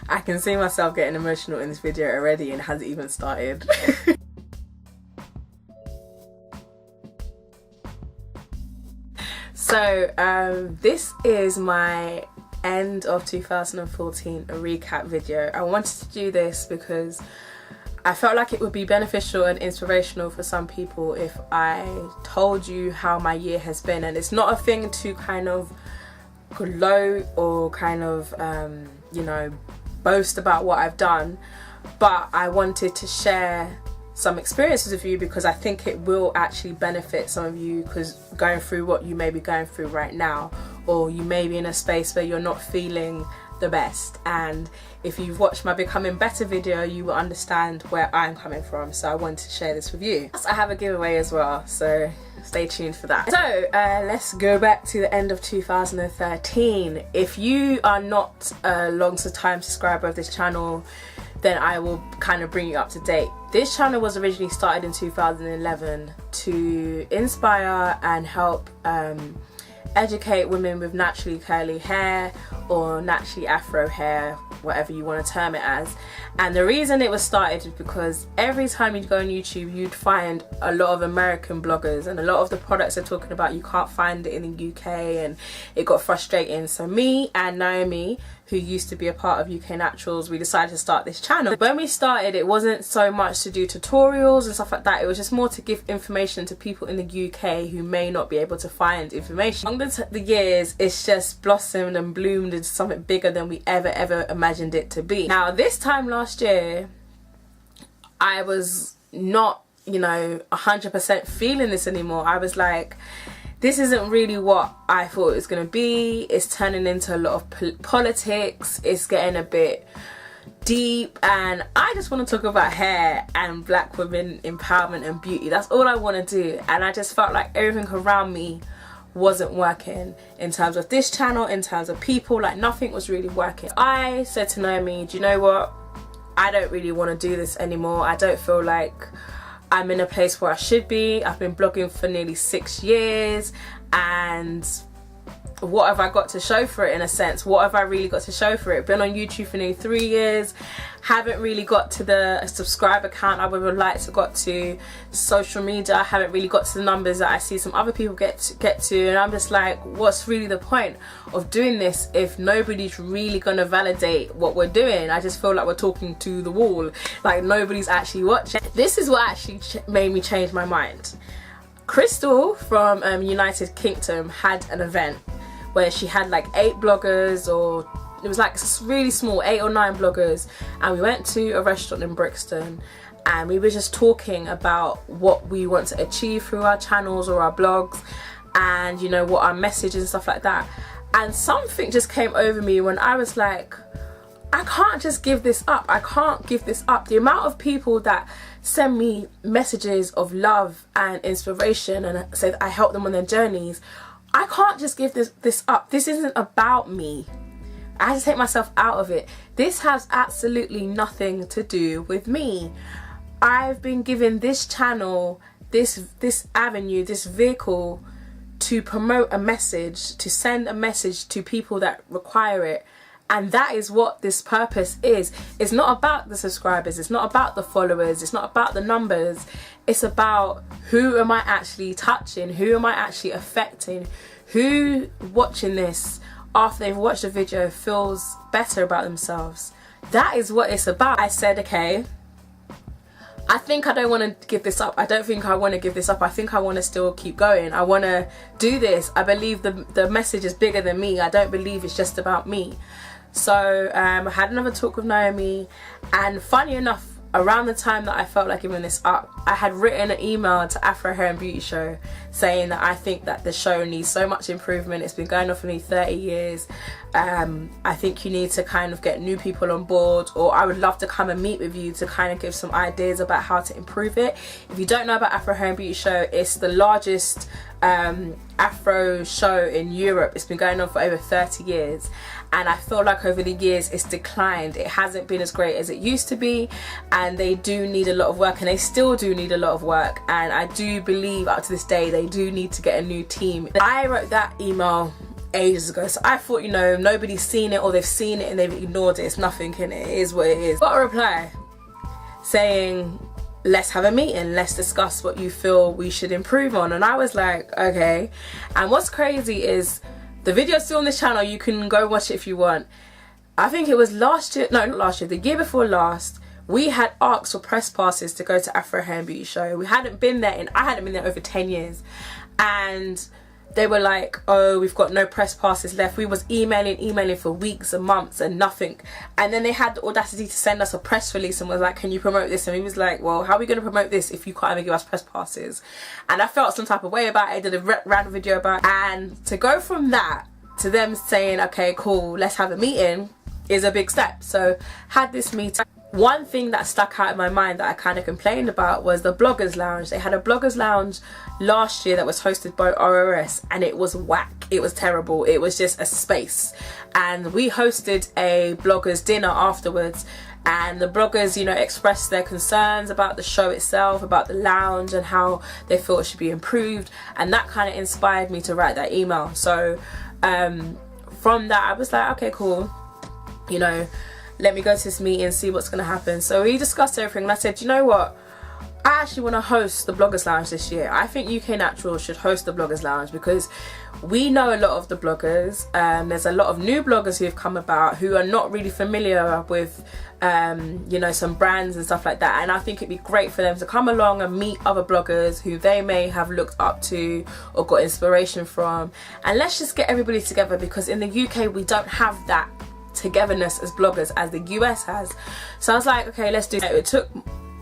I can see myself getting emotional in this video already and it hasn't even started. So this is my end of 2014 recap video. I wanted to do this because I felt like it would be beneficial and inspirational for some people if I told you how my year has been. And it's not a thing to kind of gloat or kind of you know, boast about what I've done, but I wanted to share some experiences with you because I think it will actually benefit some of you, because going through what you may be going through right now, or you may be in a space where you're not feeling the best, and if you've watched my Becoming Better video you will understand where I'm coming from, so I wanted to share this with you. Plus I have a giveaway as well, so stay tuned for that. So let's go back to the end of 2013. If you are not a long-time subscriber of this channel, then I will kind of bring you up to date. This channel was originally started in 2011 to inspire and help educate women with naturally curly hair or naturally Afro hair, whatever you want to term it as. And the reason it was started is because every time you'd go on YouTube you'd find a lot of American bloggers, and a lot of the products they're talking about you can't find it in the UK, and it got frustrating. So me and Naomi, who used to be a part of UKnaturals, we decided to start this channel. When we started, it wasn't so much to do tutorials and stuff like that, it was just more to give information to people in the UK who may not be able to find information. Along the years, it's just blossomed and bloomed into something bigger than we ever imagined it to be. Now this time last year, I was not, you know, 100% feeling this anymore. I was like, this isn't really what I thought it was going to be. It's turning into a lot of politics. It's getting a bit deep, and I just want to talk about hair and black women empowerment and beauty. That's all I want to do. And I just felt like everything around me wasn't working in terms of this channel, in terms of people, like nothing was really working. I said to Naomi, do you know what? I don't really want to do this anymore. I don't feel like I'm in a place where I should be. I've been blogging for nearly 6 years, and what have I got to show for it, in a sense? What have I really got to show for it? Been on YouTube for nearly 3 years, haven't really got to the subscriber count I would have liked to got to. Social media, I haven't really got to the numbers that I see some other people get to, and I'm just like, what's really the point of doing this if nobody's really gonna validate what we're doing? I just feel like we're talking to the wall, like nobody's actually watching. This is what actually made me change my mind. Crystal from United Kingdom had an event where she had like 8 bloggers, or it was like really small, 8 or 9 bloggers, and we went to a restaurant in Brixton and we were just talking about what we want to achieve through our channels or our blogs, and you know, what our message and stuff like that. And something just came over me when I was like, I can't just give this up. I can't give this up. The amount of people that send me messages of love and inspiration and say that I help them on their journeys, I can't just give this up. This isn't about me. I have to take myself out of it. This has absolutely nothing to do with me. I've been given this channel, this avenue, this vehicle to promote a message, to send a message to people that require it. And that is what this purpose is. It's not about the subscribers, it's not about the followers, it's not about the numbers. It's about, who am I actually touching? Who am I actually affecting? Who watching this after they've watched the video feels better about themselves? That is what it's about. I said, okay, I think I don't want to give this up. I don't think I want to give this up. I think I want to still keep going. I want to do this. I believe the message is bigger than me. I don't believe it's just about me. So I had another talk with Naomi, and funny enough, around the time that I felt like giving this up, I had written an email to Afro Hair and Beauty Show saying that I think that the show needs so much improvement. It's been going on for me 30 years. I think you need to kind of get new people on board, or I would love to come and meet with you to kind of give some ideas about how to improve it. If you don't know about Afro Hair and Beauty Show, it's the largest Afro show in Europe. It's been going on for over 30 years, and I feel like over the years it's declined. It hasn't been as great as it used to be, and they do need a lot of work, and they still do need a lot of work, and I do believe up to this day they do need to get a new team. I wrote that email ages ago, so I thought, you know, nobody's seen it, or they've seen it and they've ignored it. It's nothing in it. It is what it is. Got a reply saying, let's have a meeting, let's discuss what you feel we should improve on. And I was like, okay. And what's crazy is the video's still on this channel. You can go watch it if you want. I think it was last year, no, not last year, the year before last, we had asked for press passes to go to Afro Hair and Beauty Show. We hadn't been there I hadn't been there over 10 years. And they were like, oh, we've got no press passes left. We was emailing for weeks and months and nothing. And then they had the audacity to send us a press release and was like, can you promote this? And we was like, well, how are we going to promote this if you can't even give us press passes? And I felt some type of way about it. I did a random video about it. And to go from that to them saying, okay, cool, let's have a meeting, is a big step. So had this meeting. One thing that stuck out in my mind that I kind of complained about was the Bloggers Lounge. They had a Bloggers Lounge last year that was hosted by RRS, and it was whack. It was terrible. It was just a space. And we hosted a bloggers dinner afterwards, and the bloggers, you know, expressed their concerns about the show itself, about the lounge, and how they feel it should be improved. And that kind of inspired me to write that email. So from that, I was like, okay, cool, you know, let me go to this meeting, see what's going to happen. So we discussed everything, and I said, you know what, I actually want to host the Bloggers Lounge this year. I think UKnaturals should host the Bloggers Lounge because we know a lot of the bloggers. There's a lot of new bloggers who have come about who are not really familiar with you know, some brands and stuff like that, and I think it'd be great for them to come along and meet other bloggers who they may have looked up to or got inspiration from. And let's just get everybody together, because in the UK we don't have that togetherness as bloggers as the US has. So I was like, okay, let's do it. It took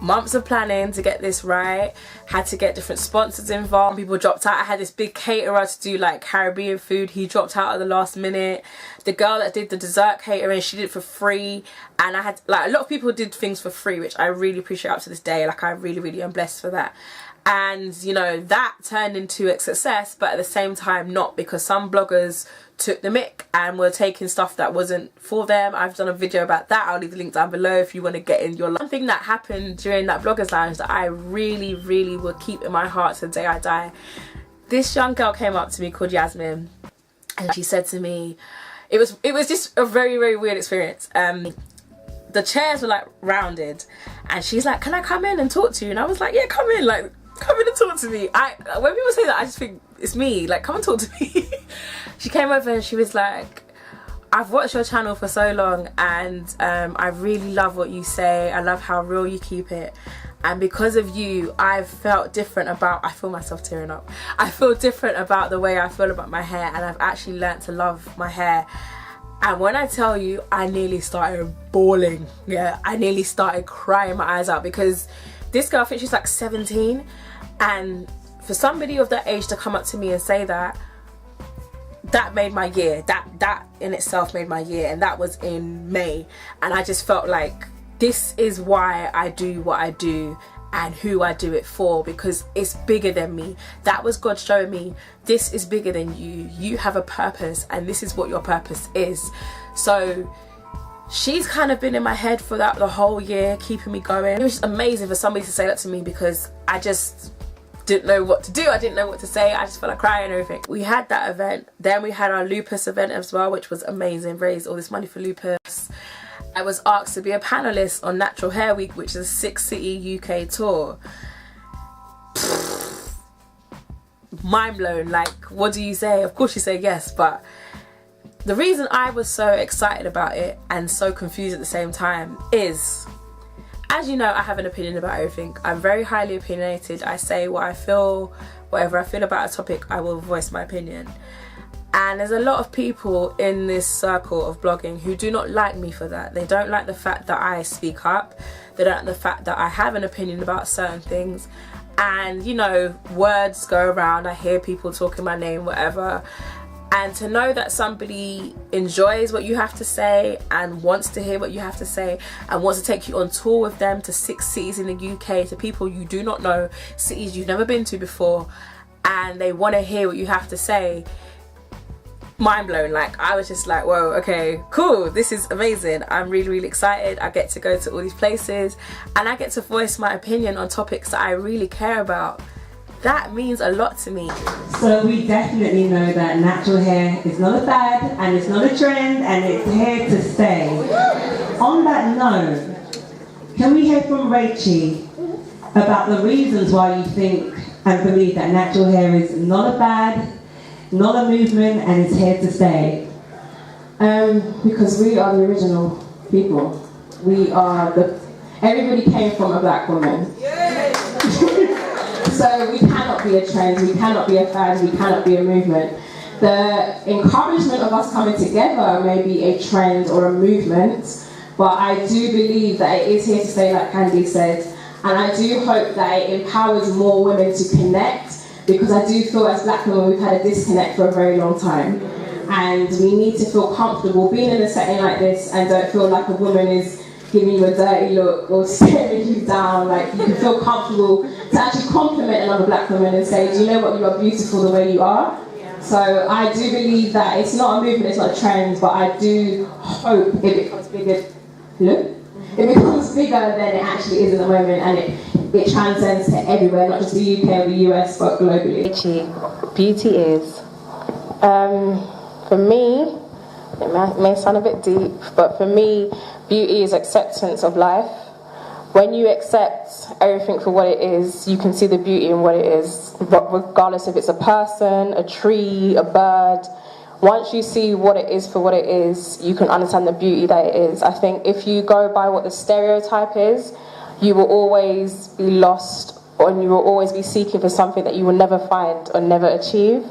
months of planning to get this right. Had to get different sponsors involved. People dropped out. I had this big caterer to do like Caribbean food. He dropped out at the last minute. The girl that did the dessert catering, she did it for free. And I had, like, a lot of people did things for free, which I really appreciate up to this day. Like, I really am blessed for that. And, you know, that turned into a success, but at the same time not, because some bloggers took the mick and were taking stuff that wasn't for them. I've done a video about that. I'll leave the link down below if you want to get in your life. One thing that happened during that Bloggers Lounge that I really will keep in my heart to the day I die. This young girl came up to me called Yasmin, and she said to me, it was just a very weird experience. The chairs were like rounded, and she's like, can I come in and talk to you? And I was like, yeah, come in, like, come in and talk to me. When people say that, I just think it's me, like, come and talk to me. She came over and she was like, I've watched your channel for so long, and I really love what you say. I love how real you keep it, and because of you I've felt different about, I feel myself tearing up, I feel different about the way I feel about my hair, and I've actually learnt to love my hair. And when I tell you, I nearly started bawling. Yeah, I nearly started crying my eyes out, because this girl, I think she's like 17, and for somebody of that age to come up to me and say that made my year. That in itself made my year, and that was in May. And I just felt like this is why I do what I do and who I do it for, because it's bigger than me. That was God showing me, this is bigger than you. You have a purpose, and this is what your purpose is. So she's kind of been in my head for the whole year, keeping me going. It was just amazing for somebody to say that to me, because I just didn't know what to do. I didn't know what to say. I just felt like crying and everything. We had that event. Then we had our lupus event as well, which was amazing. Raised all this money for lupus. I was asked to be a panelist on Natural Hair Week, which is a 6-city UK tour. Mind blown. Like, what do you say? Of course you say yes, but the reason I was so excited about it and so confused at the same time is, as you know, I have an opinion about everything. I'm very highly opinionated. I say what I feel, whatever I feel about a topic, I will voice my opinion. And there's a lot of people in this circle of blogging who do not like me for that. They don't like the fact that I speak up. They don't like the fact that I have an opinion about certain things. And, you know, words go around. I hear people talking my name, whatever. And to know that somebody enjoys what you have to say and wants to hear what you have to say and wants to take you on tour with them to 6 cities in the UK, to people you do not know, cities you've never been to before, and they want to hear what you have to say, mind blown. Like, I was just like, whoa, okay, cool, this is amazing. I'm really excited. I get to go to all these places and I get to voice my opinion on topics that I really care about. that means a lot to me. So we definitely know that natural hair is not a fad and it's not a trend and it's here to stay. On that note, can we hear from Rachy about the reasons why you think and believe that natural hair is not a fad, not a movement, and it's here to stay? Because we are the original people. We are everybody came from a black woman. So we cannot be a trend, we cannot be a fad, we cannot be a movement. The encouragement of us coming together may be a trend or a movement, but I do believe that it is here to stay, like Candy said, and I do hope that it empowers more women to connect, because I do feel as black women we've had a disconnect for a very long time, and we need to feel comfortable being in a setting like this and don't feel like a woman is giving you a dirty look or staring you down. Like, you can feel comfortable to actually compliment another black woman and say, do you know what, you are beautiful the way you are. So I do believe that it's not a movement, it's not a trend, but I do hope it becomes bigger. Look, it becomes bigger than it actually is at the moment, and it transcends to everywhere, not just the UK or the US, but globally. Beauty is, for me, it may sound a bit deep, but for me, beauty is acceptance of life. When you accept everything for what it is, you can see the beauty in what it is, regardless if it's a person, a tree, a bird. Once you see what it is for what it is, you can understand the beauty that it is. I think if you go by what the stereotype is, you will always be lost, and you will always be seeking for something that you will never find or never achieve.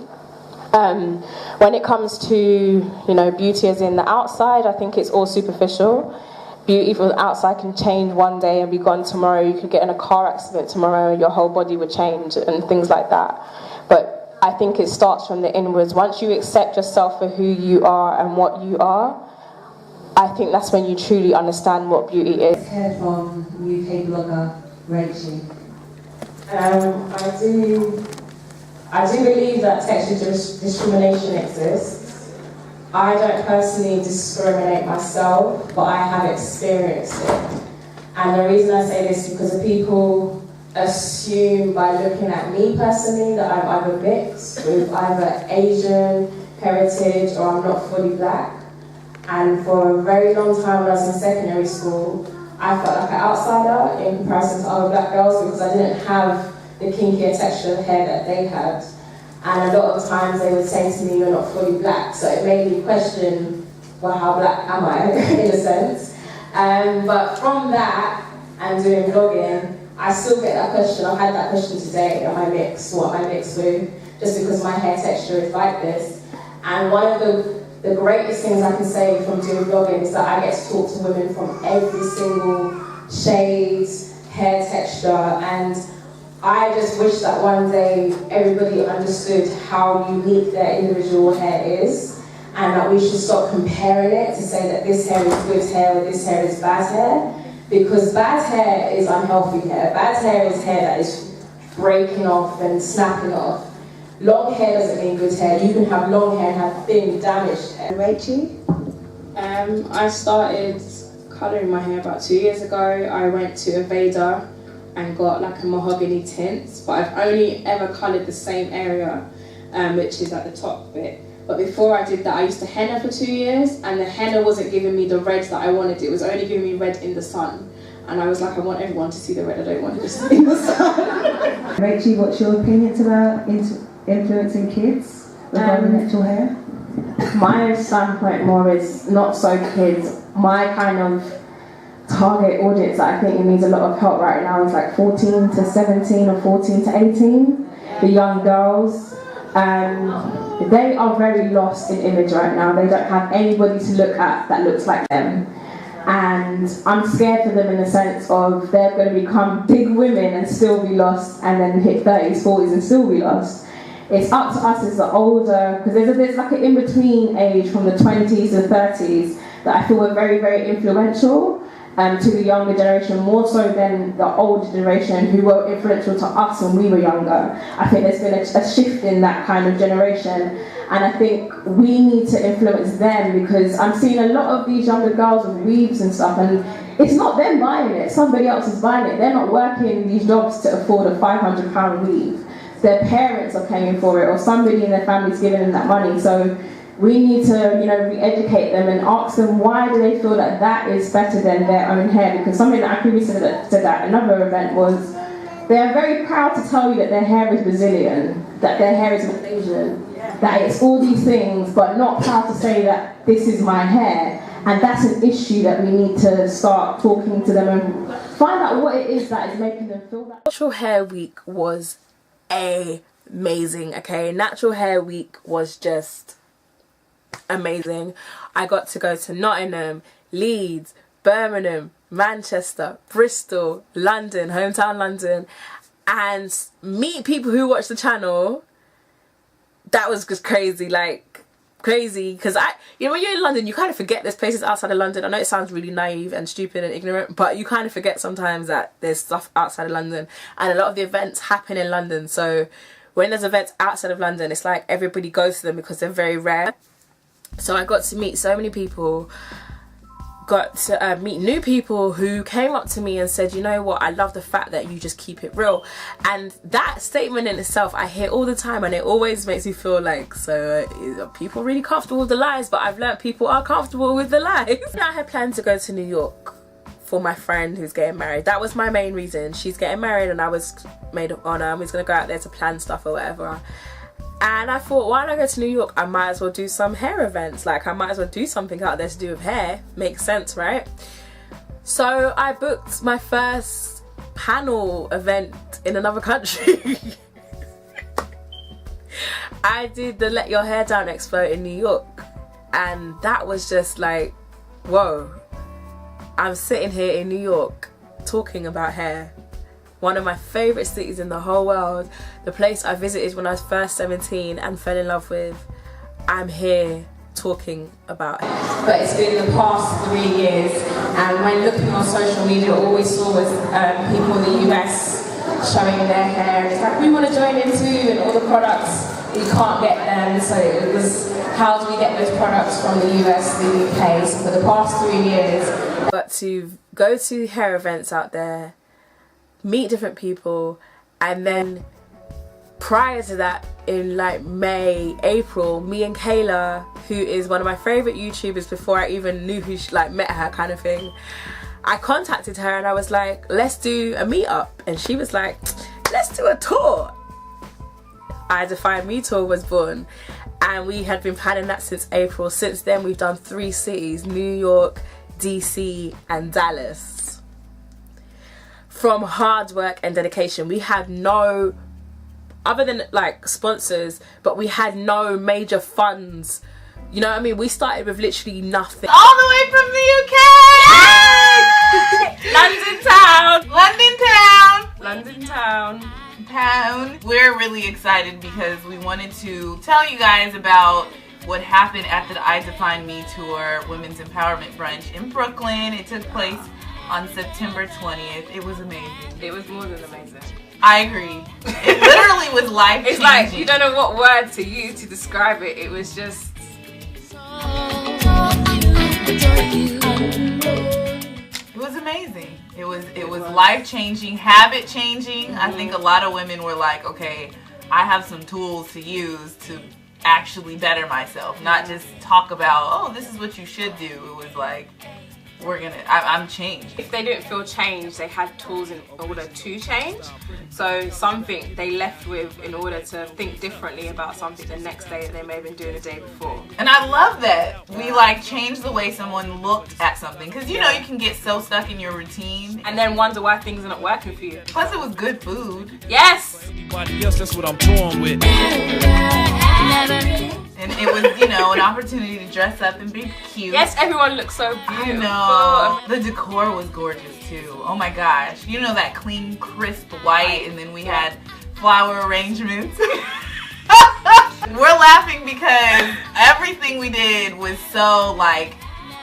When it comes to, you know, beauty as in the outside, I think it's all superficial. Beauty from the outside can change one day and be gone tomorrow. You could get in a car accident tomorrow and your whole body would change and things like that. But I think it starts from the inwards. Once you accept yourself for who you are and what you are, I think that's when you truly understand what beauty is. Let's hear from UK blogger Rachy. I do believe that textual discrimination exists. I don't personally discriminate myself, but I have experienced it. And the reason I say this is because the people assume by looking at me personally that I'm either mixed with either Asian heritage or I'm not fully black. And for a very long time when I was in secondary school, I felt like an outsider in comparison to other black girls because I didn't have the kinkier texture of hair that they had. And a lot of times they would say to me, you're not fully black. So it made me question, well, how black am I, in a sense? But from that, and doing vlogging, I still get that question. I've had that question today, am I mixed? What am I mixed with? Just because my hair texture is like this. And one of the greatest things I can say from doing vlogging is that I get to talk to women from every single shade, hair texture, and I just wish that one day everybody understood how unique their individual hair is, and that we should stop comparing it to say that this hair is good hair or this hair is bad hair, because bad hair is unhealthy hair. Bad hair is hair that is breaking off and snapping off. Long hair doesn't mean good hair. You can have long hair and have thin, damaged hair. Rachy? I started colouring my hair about 2 years ago. I went to Aveda and got like a mahogany tint, but I've only ever coloured the same area, which is at the top bit. But before I did that, I used to henna for 2 years, and the henna wasn't giving me the red that I wanted. It was only giving me red in the sun. And I was like, I want everyone to see the red, I don't want it just in the sun. Rachy, what's your opinions about influencing kids regarding natural hair? My standpoint more is not so kids. My kind of target audience that I think it needs a lot of help right now is like 14 to 17 or 14 to 18, the young girls. They are very lost in image right now. They don't have anybody to look at that looks like them. And I'm scared for them in the sense of they're going to become big women and still be lost, and then hit 30s, 40s and still be lost. It's up to us as the older, because there's like an in-between age from the 20s to 30s that I feel are very, very influential to the younger generation, more so than the older generation who were influential to us when we were younger. I think there's been a shift in that kind of generation, and I think we need to influence them, because I'm seeing a lot of these younger girls with weaves and stuff, and it's not them buying it, somebody else is buying it. They're not working these jobs to afford a £500 weave. their parents are paying for it or somebody in their family's giving them that money. So we need to, you know, re-educate them and ask them why do they feel that that is better than their own hair. Because something that I previously said at another event was they are very proud to tell you that their hair is Brazilian, that their hair is Malaysian, that it's all these things, but not proud to say that this is my hair. And that's an issue that we need to start talking to them and find out what it is that is making them feel that. Natural Hair Week was amazing, okay? Natural Hair Week was just amazing. I got to go to Nottingham, Leeds, Birmingham, Manchester, Bristol, London, hometown London, and meet people who watch the channel. That was just crazy, like crazy, because you know, when you're in London you kind of forget there's places outside of London. I know it sounds really naive and stupid and ignorant, but you kind of forget sometimes that there's stuff outside of London, and a lot of the events happen in London. So when there's events outside of London, it's like everybody goes to them because they're very rare. So I got to meet so many people, got to meet new people who came up to me and said, you know what, I love the fact that you just keep it real. And that statement in itself I hear all the time, and it always makes me feel like, so are people really comfortable with the lies? But I've learned people are comfortable with the lies. I had planned to go to New York for my friend who's getting married. That was my main reason. She's getting married and I was maid of honor. I was gonna go out there to plan stuff or whatever. And I thought, why don't I go to New York? I might as well do some hair events. Like, I might as well do something out there to do with hair. Makes sense, right? So I booked my first panel event in another country. I did the Let Your Hair Down Expo in New York. And that was just like, whoa. I'm sitting here in New York talking about hair. One of my favourite cities in the whole world, the place I visited when I was first 17 and fell in love with. I'm here talking about it. But it's been the past 3 years, and when looking on social media, all we saw was people in the US showing their hair, and it's like, we want to join in too, and all the products, we can't get them. So it was, how do we get those products from the US to the UK? So for the past 3 years. But to go to hair events out there, meet different people, and then prior to that, in like May, April, me and Kayla, who is one of my favourite YouTubers before I even knew who she, like, met her kind of thing, I contacted her and I was like, let's do a meetup. And she was like, let's do a tour. Redefining Me tour was born, and we had been planning that since April. Since then we've done 3 cities, New York, DC and Dallas. From hard work and dedication. We had no, other than like sponsors, but we had no major funds. You know what I mean? We started with literally nothing. All the way from the UK! London town! London town. We're really excited because we wanted to tell you guys about what happened at the Redefining Me tour women's empowerment brunch in Brooklyn. It took place on September 20th. It was amazing. It was more than amazing. I agree. It literally was life-changing. It's like, you don't know what word to use to describe it. It was just... It was amazing. It was life-changing, habit-changing. I think a lot of women were like, okay, I have some tools to use to actually better myself. Not just talk about, oh, this is what you should do. It was like, I'm changed. If they didn't feel changed, they had tools in order to change. So something they left with in order to think differently about something the next day that they may have been doing the day before. And I love that. We like changed the way someone looked at something. Because you know you can get so stuck in your routine. And then wonder why things are not working for you. Plus it was good food. Yes! Yes, that's what I'm born with. And it was, you know, an opportunity to dress up and be cute. Yes, everyone looked so beautiful. I know. The decor was gorgeous too. Oh my gosh. You know, that clean, crisp white, and then we had flower arrangements. We're laughing because everything we did was so like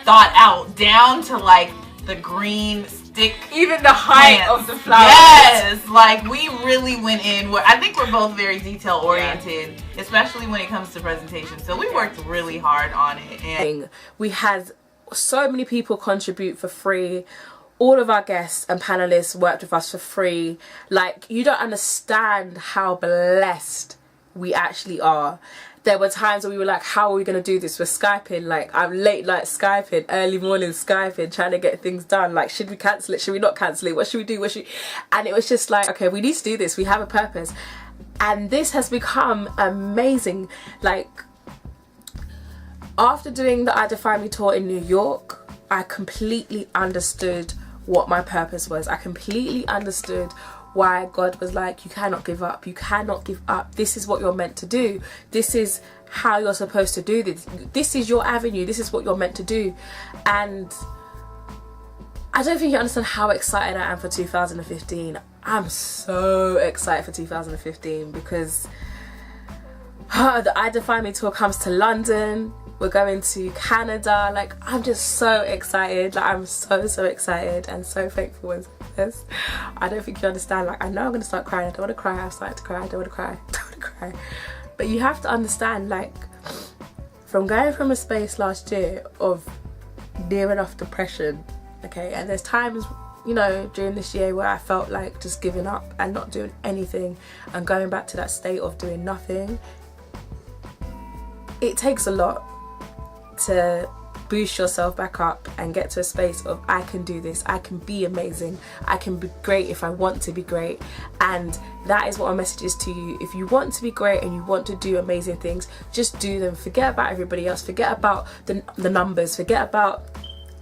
thought out, down to like the green stick. Even the height of the flowers. Yes, like we really went in. I think we're both very detail oriented, especially when it comes to presentation. So we worked really hard on it. And we had so many people contribute for free. all of our guests and panelists worked with us for free. Like, you don't understand how blessed we actually are. There were times where we were like, how are we going to do this? We're Skyping, like, I'm late night Skyping, early morning Skyping, trying to get things done. Like, should we cancel it? Should we not cancel it? What should we do? And it was just like, okay, we need to do this. We have a purpose. And this has become amazing. Like, after doing the I Define Me tour in New York, I completely understood what my purpose was. I completely understood why God was like, you cannot give up. You cannot give up. This is what you're meant to do. This is how you're supposed to do this. This is your avenue. This is what you're meant to do. And I don't think you understand how excited I am for 2015. I'm so excited for 2015 because the I Define Me tour comes to London. We're going to Canada. Like, I'm just so excited. Like, I'm so excited and so thankful and this. I don't think you understand. Like, I know I'm gonna start crying. I don't want to cry. I've started to cry. I don't want to cry. I don't want to cry. But you have to understand, like, from going from a space last year of near enough depression, okay, and there's times, you know, during this year where I felt like just giving up and not doing anything and going back to that state of doing nothing. It takes a lot to boost yourself back up and get to a space of, I can do this, I can be amazing, I can be great if I want to be great. And that is what my message is to you. If you want to be great and you want to do amazing things, just do them. Forget about everybody else, forget about the numbers, forget about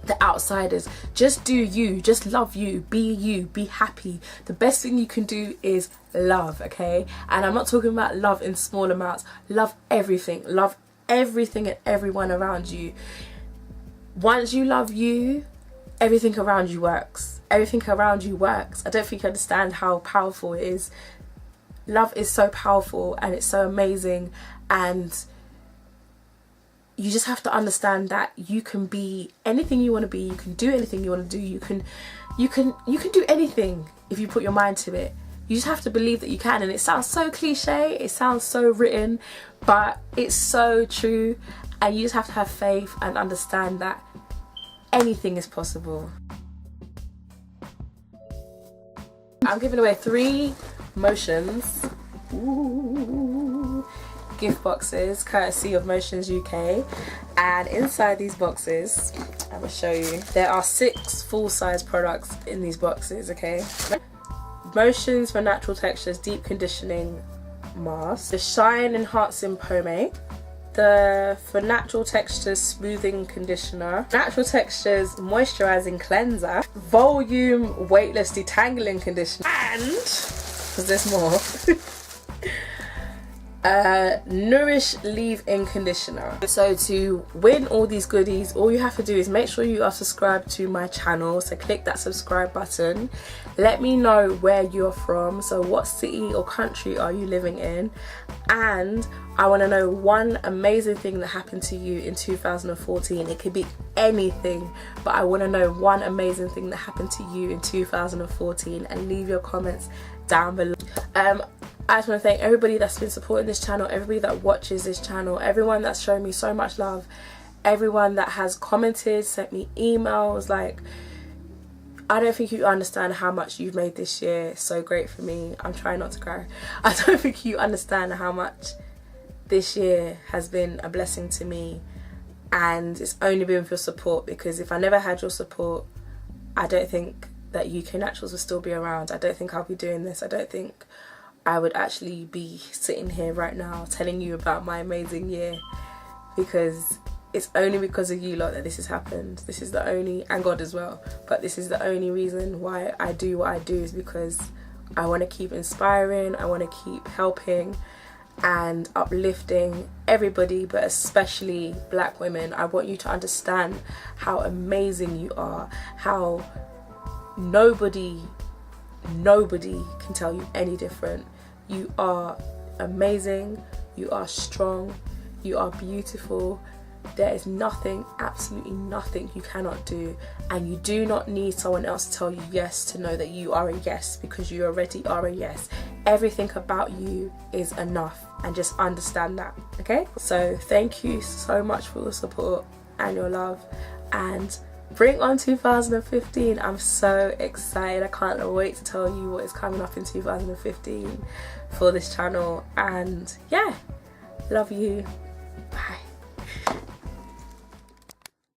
the outsiders. Just do you, just love you, be happy. The best thing you can do is love, okay? And I'm not talking about love in small amounts. Love everything and everyone around you. Once you love you, everything around you works. Everything around you works. I don't think you understand how powerful it is. Love is so powerful and it's so amazing, and you just have to understand that you can be anything you want to be. You can do anything you want to do. You can do anything if you put your mind to it. You just have to believe that you can. And it sounds so cliche, it sounds so written, but it's so true. And you just have to have faith and understand that anything is possible. I'm giving away 3 Motions gift boxes courtesy of Motions UK, and inside these boxes, I will show you, there are 6 full-size products in these boxes, okay? Motions for Natural Textures Deep Conditioning Mask, the Shine Enhancing Pomade, the For Natural Textures Smoothing Conditioner, Natural Textures Moisturizing Cleanser, Volume Weightless Detangling Conditioner, and, because there's more, Nourish Leave-In Conditioner. So to win all these goodies, all you have to do is make sure you are subscribed to my channel. So click that subscribe button. Let me know where you're from. So what city or country are you living in? And I want to know one amazing thing that happened to you in 2014. It could be anything, but I want to know one amazing thing that happened to you in 2014, and leave your comments down below. I just want to thank everybody that's been supporting this channel, everybody that watches this channel, everyone that's shown me so much love, everyone that has commented, sent me emails. Like, I don't think you understand how much you've made this year so great for me. I'm trying not to cry. I don't think you understand how much this year has been a blessing to me, and it's only been for your support, because if I never had your support, I don't think that UKnaturals would still be around. I don't think I'll be doing this. I don't think I would actually be sitting here right now telling you about my amazing year, because it's only because of you lot that this has happened. This is the only, and God as well, but this is the only reason why I do what I do, is because I want to keep inspiring, I want to keep helping and uplifting everybody, but especially black women. I want you to understand how amazing you are, how nobody can tell you any different. You are amazing, you are strong, you are beautiful. There is nothing, absolutely nothing you cannot do, and you do not need someone else to tell you yes to know that you are a yes, because you already are a yes. Everything about you is enough, and just understand that, okay? So thank you so much for your support and your love, and bring on 2015. I'm so excited. I can't wait to tell you what is coming up in 2015 for this channel. And yeah, love you.